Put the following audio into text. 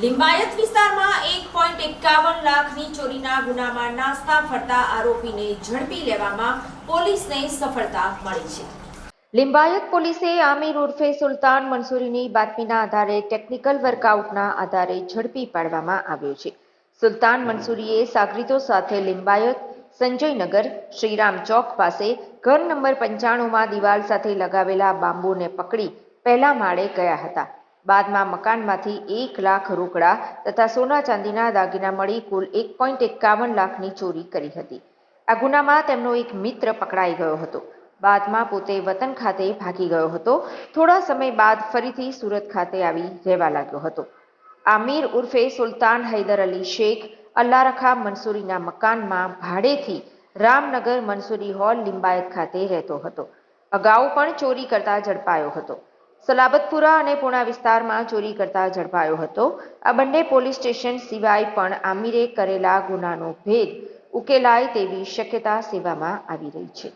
લિંબાયત વિસ્તારમાં 1.51 લાખની ચોરીના ગુનામાં નાસ્તા ફરતા આરોપીને ઝડપી લેવામાં પોલીસને સફળતા મળી છે. લિંબાયત પોલીસે આમિર ઉર્ફે સુલતાન મંસૂરીની બાતમીના આધારે ટેકનિકલ વર્કઆઉટના આધારે ઝડપી પાડવામાં આવ્યો છે. સુલતાન મંસૂરીએ સાગરીતો સાથે લિંબાયત સંજયનગર શ્રીરામ ચોક પાસે ઘર નંબર 95માં દિવાલ સાથે લગાવેલા બાંબુને પકડી પહેલા માળે ગયા હતા. બાદમાં મકાનમાંથી 1 લાખ રોકડા તથા સોના ચાંદીના દાગીના મળી કુલ 1.51 લાખની ચોરી કરી હતી. આ ગુનામાં તેમનો એક મિત્ર પકડાઈ ગયો હતો. બાદમાં પોતે વતન ખાતે ભાગી ગયો હતો. થોડા સમય બાદ ફરીથી સુરત ખાતે આવી રહેવા લાગ્યો હતો. આમિર ઉર્ફે સુલતાન હૈદર અલી શેખ અલ્લારખા મંસૂરીના મકાનમાં ભાડેથી રામનગર મંસૂરી હોલ લિંબાયત ખાતે રહેતો હતો. અગાઉ પણ ચોરી કરતા ઝડપાયો હતો. સલાબતપુરા અને પૂણા વિસ્તારમાં ચોરી કરતા ઝડપાયો હતો. આ બંને પોલીસ સ્ટેશન સિવાય પણ આમિરે કરેલા ગુનાનો ભેદ ઉકેલાય તેવી શક્યતા સેવામાં આવી રહી છે.